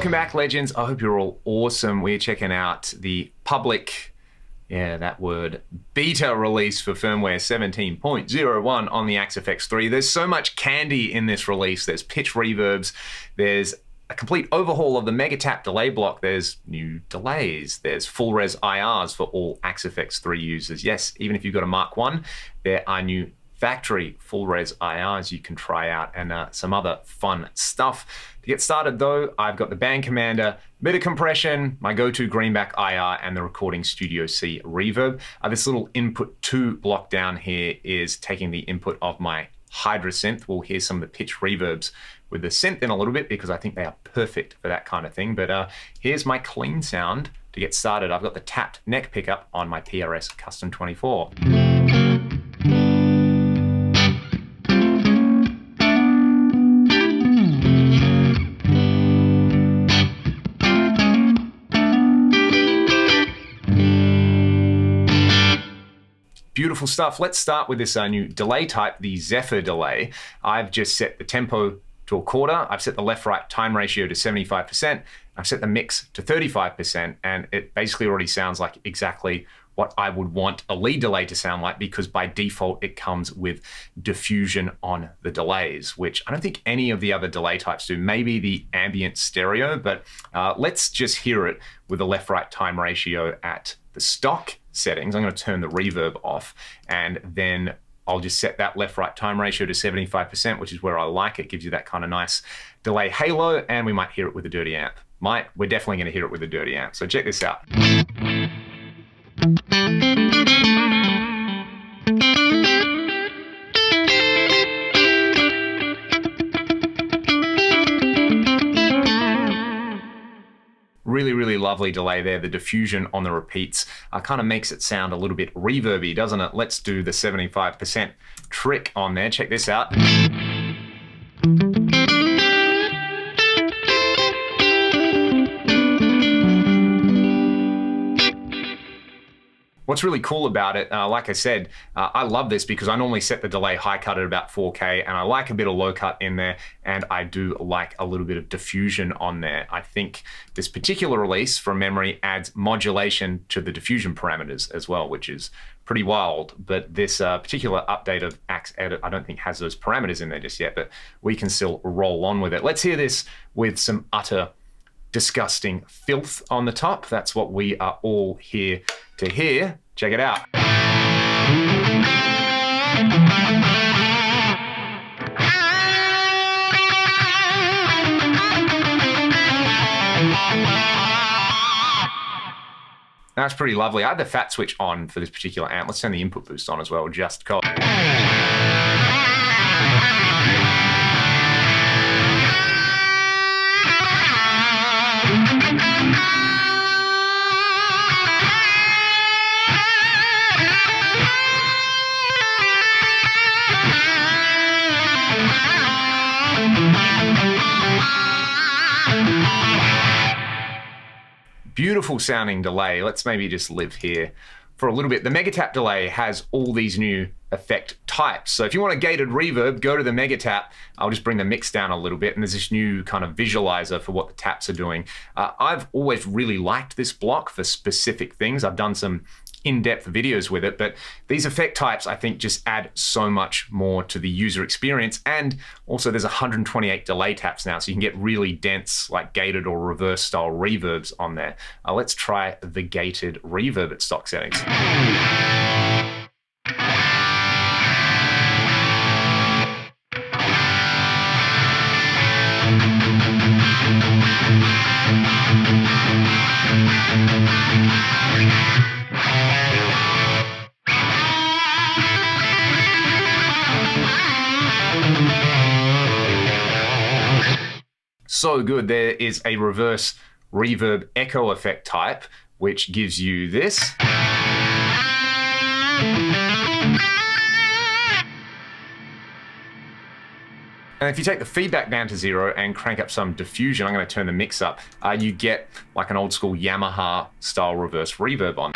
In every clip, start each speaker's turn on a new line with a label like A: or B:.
A: Welcome back, legends. I hope you're all awesome. We're checking out the public, that word, beta release for firmware 17.01 on the Axe-Fx 3. There's so much candy in this release. There's pitch reverbs, there's a complete overhaul of the Megatap delay block, there's new delays, there's FullRes IRs for all Axe-Fx 3 users. Yes, even if you've got a Mark 1, there are new factory FullRes IRs you can try out, and some other fun stuff. To get started though, I've got the band commander, bit of compression, my go-to Greenback IR, and the Recording Studio C reverb. This little input 2 block down here is taking the input of my Hydrasynth. We'll hear some of the pitch reverbs with the synth in a little bit because I think they are perfect for that kind of thing. But here's my clean sound to get started. I've got the tapped neck pickup on my PRS Custom 24. Beautiful stuff. Let's start with this new delay type, the Zephyr Delay. I've just set the tempo to a quarter. I've set the left-right time ratio to 75%. I've set the mix to 35%, and it basically already sounds like exactly what I would want a lead delay to sound like, because by default it comes with diffusion on the delays, which I don't think any of the other delay types do. Maybe the ambient stereo, but let's just hear it with the left-right time ratio at the stock settings. I'm going to turn the reverb off, and then I'll just set that left-right time ratio to 75%, which is where I like it. Gives you that kind of nice delay halo, and we might hear it with a dirty amp. We're definitely going to hear it with a dirty amp. So check this out. Really lovely delay there. The diffusion on the repeats kind of makes it sound a little bit reverby, doesn't it? Let's do the 75% trick on there. Check this out. What's really cool about it, like I said, I love this because I normally set the delay high cut at about 4K, and I like a bit of low cut in there, and I do like a little bit of diffusion on there. I think this particular release from memory adds modulation to the diffusion parameters as well, which is pretty wild. But this particular update of Axe Edit, I don't think has those parameters in there just yet, but we can still roll on with it. Let's hear this with some utter disgusting filth on the top. That's what we are all here to hear. Check it out. That's pretty lovely. I had the fat switch on for this particular amp. Let's turn the input boost on as well, just cause. Beautiful sounding delay. Let's maybe just live here for a little bit. The Megatap delay has all these new effect types. So if you want a gated reverb, go to the Megatap. I'll just bring the mix down a little bit, and there's this new kind of visualizer for what the taps are doing. I've always really liked this block for specific things. I've done some in-depth videos with it, but these effect types I think just add so much more to the user experience. And also there's 128 delay taps now, so you can get really dense, like gated or reverse style reverbs on there. Let's try the gated reverb at stock settings. So good. There is a reverse reverb echo effect type, which gives you this. And if you take the feedback down to 0 and crank up some diffusion, I'm going to turn the mix up, you get like an old school Yamaha style reverse reverb on.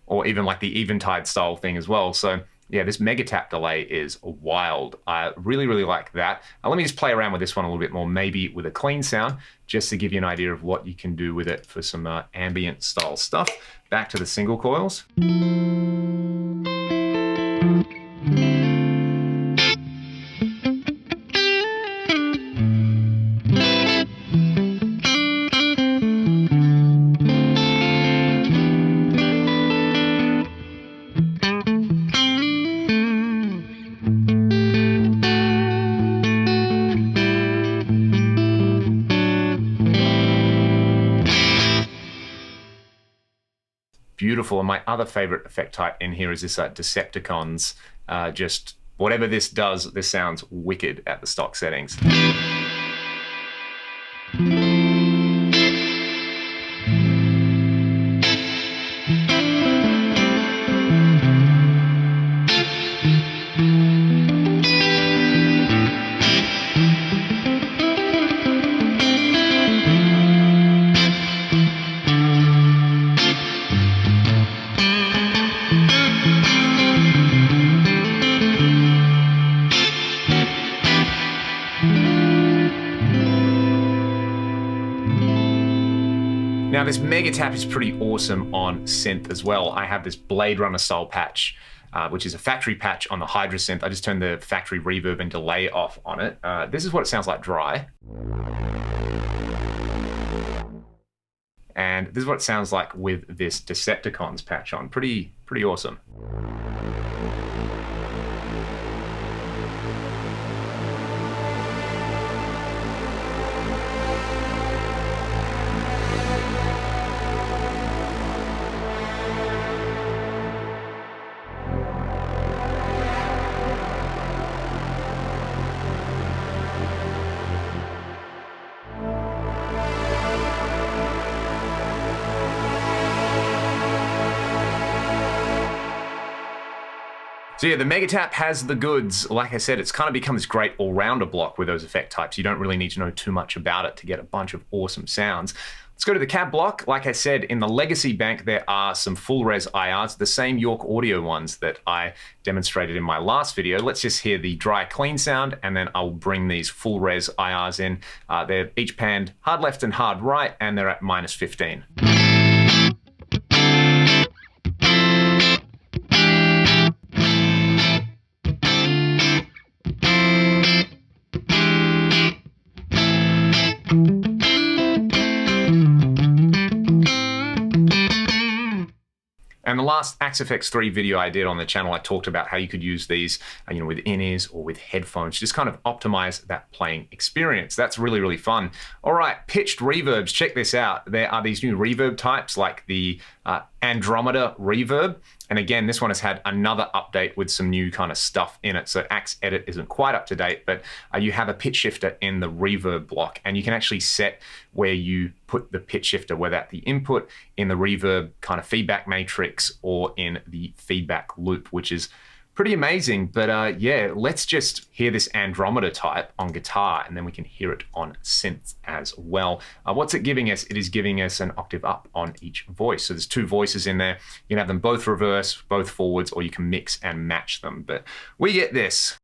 A: Or even like the Eventide style thing as well. So Yeah, this Megatap delay is wild. I really, really like that. Let me just play around with this one a little bit more, maybe with a clean sound, just to give you an idea of what you can do with it for some ambient style stuff. Back to the single coils. Beautiful. And my other favorite effect type in here is this Decepticons. Just whatever this does, this sounds wicked at the stock settings. Now this Megatap is pretty awesome on synth as well. I have this Blade Runner style patch, which is a factory patch on the Hydrasynth. I just turned the factory reverb and delay off on it. This is what it sounds like dry. And this is what it sounds like with this Decepticons patch on. Pretty awesome. So yeah, the Megatap has the goods. Like I said, it's kind of become this great all-rounder block with those effect types. You don't really need to know too much about it to get a bunch of awesome sounds. Let's go to the cab block. Like I said, in the legacy bank, there are some FullRes IRs, the same York Audio ones that I demonstrated in my last video. Let's just hear the dry clean sound, and then I'll bring these FullRes IRs in. They're each panned hard left and hard right, and they're at -15. And the last Axe-Fx 3 video I did on the channel, I talked about how you could use these, with in-ears or with headphones, just kind of optimize that playing experience. That's really, really fun. All right, pitched reverbs, check this out. There are these new reverb types like the Andromeda reverb. And again, this one has had another update with some new kind of stuff in it. So Axe Edit isn't quite up to date, but you have a pitch shifter in the reverb block, and you can actually set where you put the pitch shifter, whether at the input, in the reverb kind of feedback matrix, or in the feedback loop, which is pretty amazing. But yeah, let's just hear this Andromeda type on guitar, and then we can hear it on synth as well. What's it giving us? It is giving us an octave up on each voice. So there's two voices in there. You can have them both reverse, both forwards, or you can mix and match them. But we get this.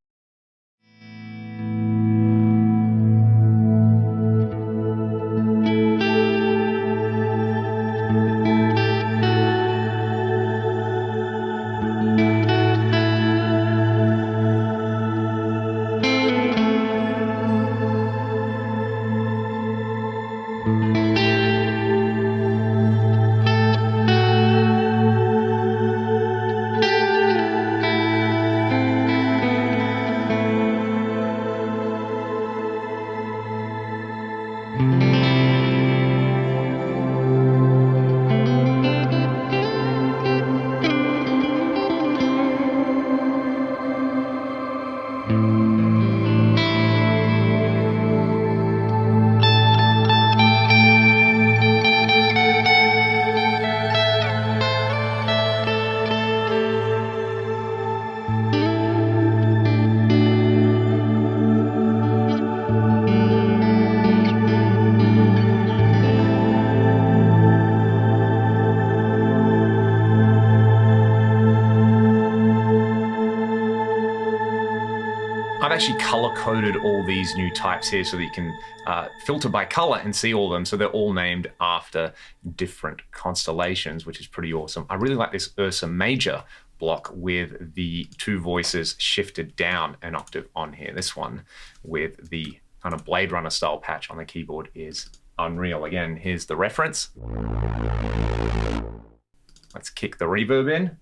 A: I've actually color-coded all these new types here so that you can filter by color and see all of them. So they're all named after different constellations, which is pretty awesome. I really like this Ursa Major block with the two voices shifted down an octave on here. This one with the kind of Blade Runner style patch on the keyboard is unreal. Again, here's the reference. Let's kick the reverb in.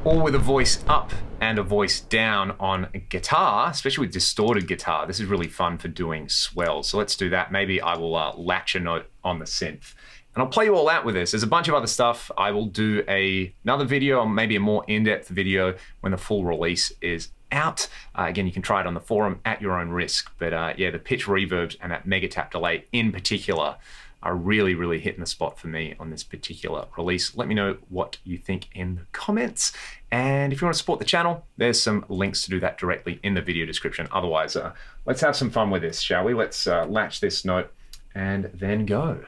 A: All with a voice up and a voice down on guitar, especially with distorted guitar. This is really fun for doing swells. So let's do that. Maybe I will latch a note on the synth. And I'll play you all out with this. There's a bunch of other stuff. I will do another video, or maybe a more in-depth video when the full release is out. Again, you can try it on the forum at your own risk. But yeah, the pitch reverbs and that Megatap delay in particular are really, really hitting the spot for me on this particular release. Let me know what you think in the comments. And if you want to support the channel, there's some links to do that directly in the video description. Otherwise, let's have some fun with this, shall we? Let's latch this note and then go.